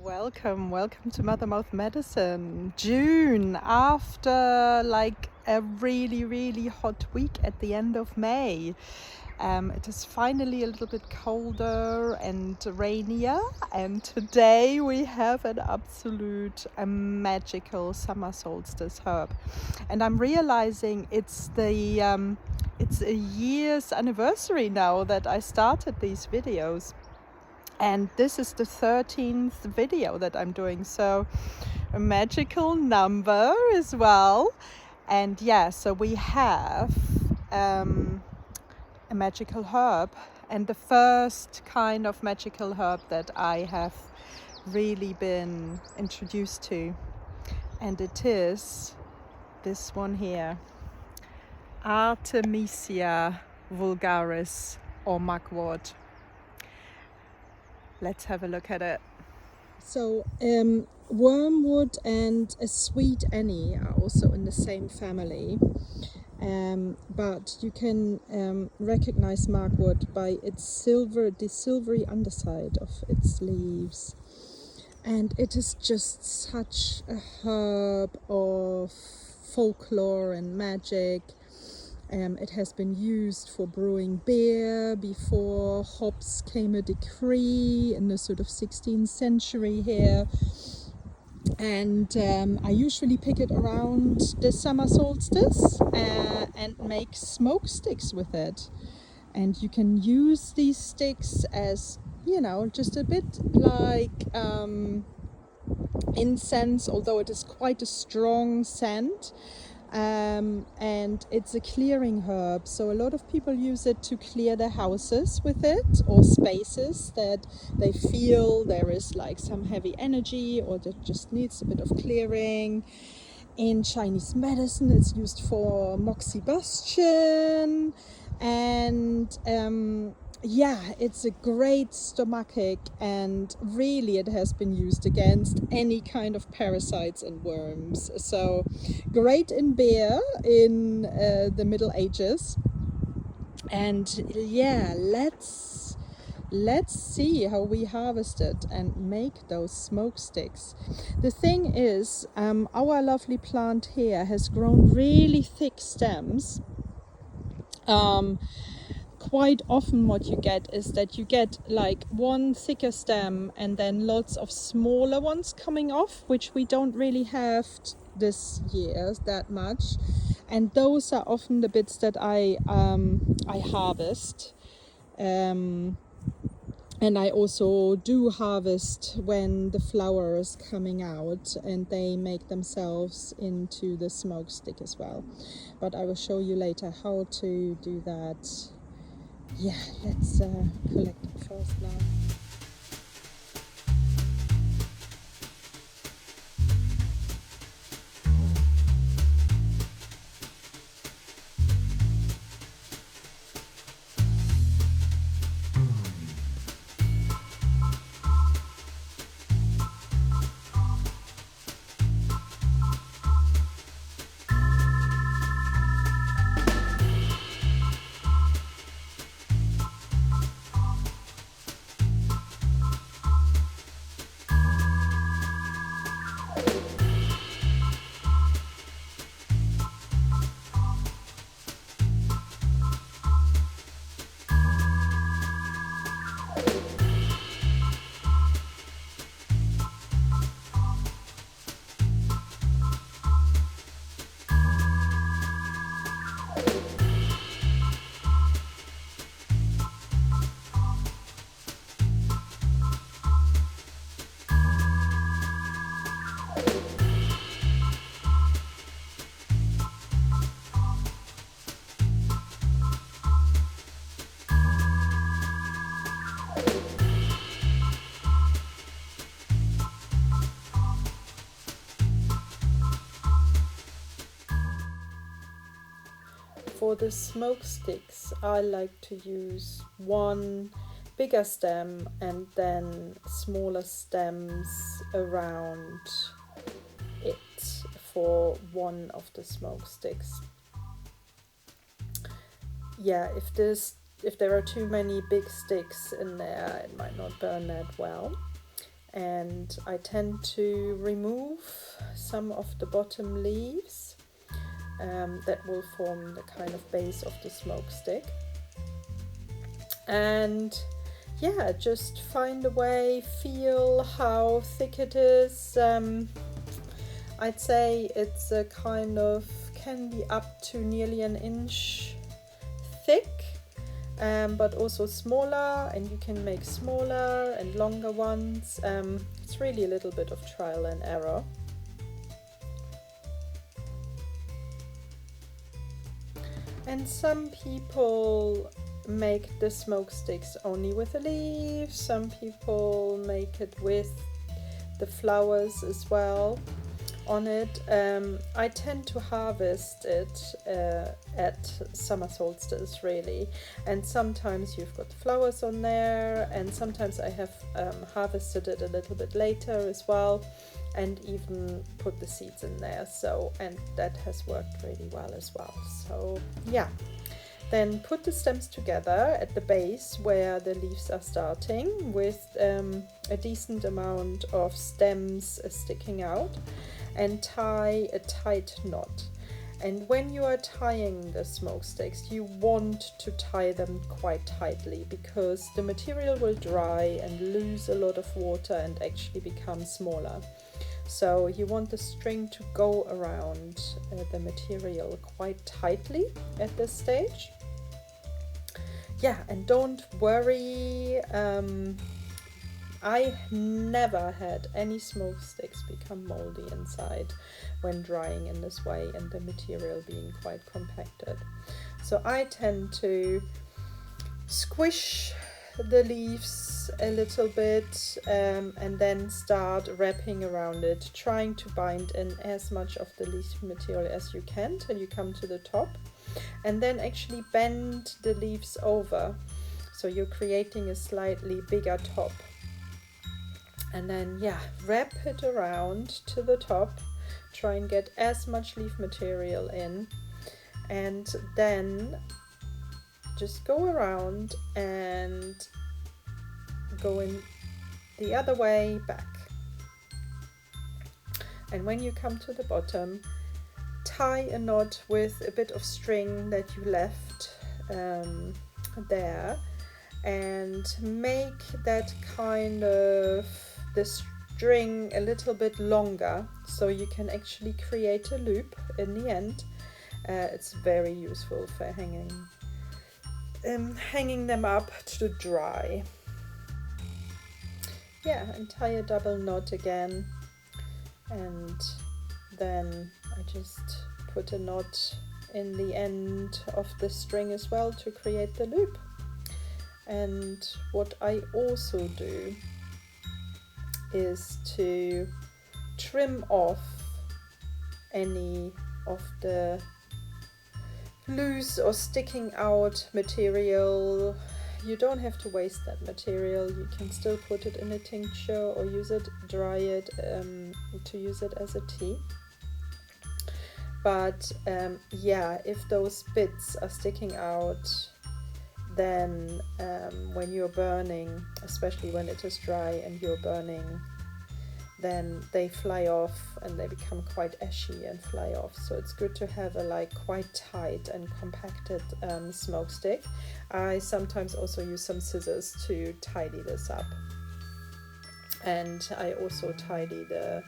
Welcome to Mother Mouth Medicine. June, after like a really hot week at the end of May. It is finally a little bit colder and rainier, and today we have an absolute magical summer solstice herb. And I'm realizing it's a year's anniversary now that I started these videos. And this is the 13th video that I'm doing, so a magical number as well. And yeah, so we have a magical herb, and the first kind of magical herb that I have really been introduced to, and it is this one here, Artemisia vulgaris, or Mugwort. Let's have a look at it. So wormwood and a sweet anise are also in the same family, but you can recognize mugwort by the silvery underside of its leaves, and it is just such a herb of folklore and magic. It has been used for brewing beer before hops came a decree in the sort of 16th century here. And I usually pick it around the summer solstice and make smoke sticks with it. And you can use these sticks as, just a bit like incense, although it is quite a strong scent. And it's a clearing herb, so a lot of people use it to clear their houses with it, or spaces that they feel there is like some heavy energy or that just needs a bit of clearing. In Chinese medicine it's used for moxibustion, and it's a great stomachic, and really it has been used against any kind of parasites and worms. So great in beer in the Middle Ages. And yeah, let's see how we harvest it and make those smoke sticks. The thing is, our lovely plant here has grown really thick stems. Quite often what you get is that you get like one thicker stem and then lots of smaller ones coming off, which we don't really have this year that much. And those are often the bits that I harvest. And I also do harvest when the flower is coming out and they make themselves into the smoke stick as well. But I will show you later how to do that. Yeah, let's collect it first now. For the smoke sticks, I like to use one bigger stem and then smaller stems around it for one of the smoke sticks. Yeah, if there are too many big sticks in there, it might not burn that well. and I tend to remove some of the bottom leaves that will form the kind of base of the smoke stick. And yeah, just find a way, feel how thick it is. I'd say it's a kind of, can be up to nearly an inch thick, but also smaller, and you can make smaller and longer ones. It's really a little bit of trial and error. And some people make the smoke sticks only with the leaves, some people make it with the flowers as well on it. I tend to harvest it at summer solstice really, and sometimes you've got the flowers on there, and sometimes I have harvested it a little bit later as well, and even put the seeds in there, so, and that has worked really well as well. So yeah, then put the stems together at the base where the leaves are starting, with a decent amount of stems sticking out, and tie a tight knot. And when you are tying the smoke sticks, you want to tie them quite tightly, because the material will dry and lose a lot of water and actually become smaller. So you want the string to go around the material quite tightly at this stage. Yeah, and don't worry, I never had any smoke sticks become moldy inside when drying in this way, and the material being quite compacted. So I tend to squish the leaves a little bit and then start wrapping around it, trying to bind in as much of the leaf material as you can till you come to the top, and then actually bend the leaves over, so you're creating a slightly bigger top. And then yeah, wrap it around to the top, try and get as much leaf material in, and then just go around and go in the other way back. And when you come to the bottom, tie a knot with a bit of string that you left there, and make that kind of the string a little bit longer, so you can actually create a loop in the end. It's very useful for hanging them up to dry. Yeah, and tie a double knot again, and then I just put a knot in the end of the string as well to create the loop. And what I also do is to trim off any of the loose or sticking out material. You don't have to waste that material. You can still put it in a tincture or use it, dry it to use it as a tea. But yeah, if those bits are sticking out, then when you're burning, especially when it is dry and you're burning, then they fly off and they become quite ashy and fly off. So it's good to have a quite tight and compacted smoke stick. I sometimes also use some scissors to tidy this up, and I also tidy the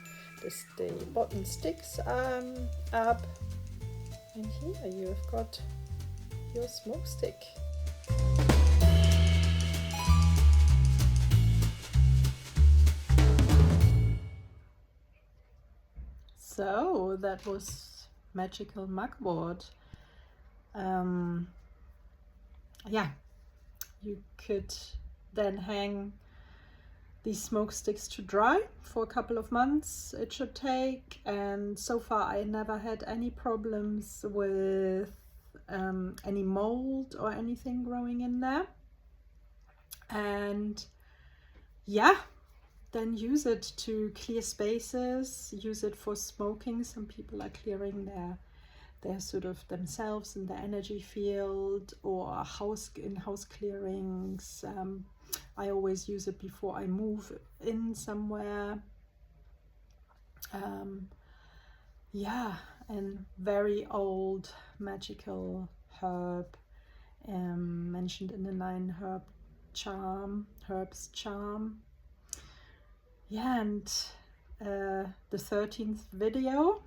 bottom sticks up. And here you have got your smoke stick. So that was magical mugwort. Yeah, you could then hang these smoke sticks to dry for a couple of months it should take, and so far I never had any problems with any mold or anything growing in there. And yeah, then use it to clear spaces, use it for smoking. Some people are clearing their sort of themselves in the energy field, or house clearings. I always use it before I move in somewhere. Yeah, and very old magical herb, mentioned in the 9 herbs charm. Yeah, and the 13th video,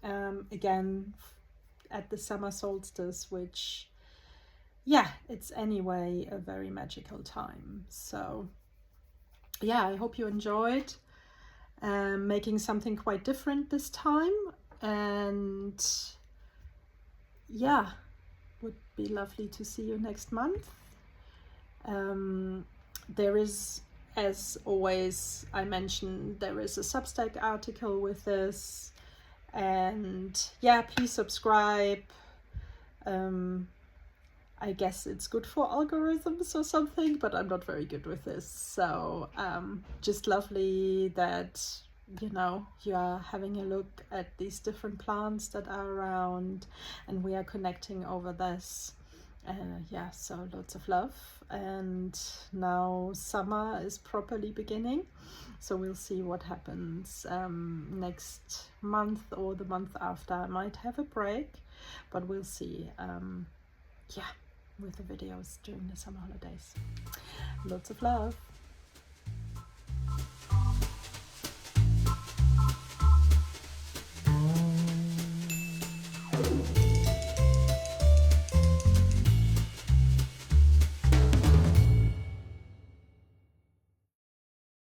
again at the summer solstice, which, yeah, it's anyway a very magical time. So yeah, I hope you enjoyed making something quite different this time, and yeah, would be lovely to see you next month. There is, as always I mentioned, there is a Substack article with this, and yeah, please subscribe. I guess it's good for algorithms or something, but I'm not very good with this. So just lovely that, you know, you are having a look at these different plants that are around, and we are connecting over this. Yeah, so lots of love. And now summer is properly beginning, so we'll see what happens next month or the month after. I might have a break, but we'll see. Yeah, with the videos during the summer holidays. Lots of love.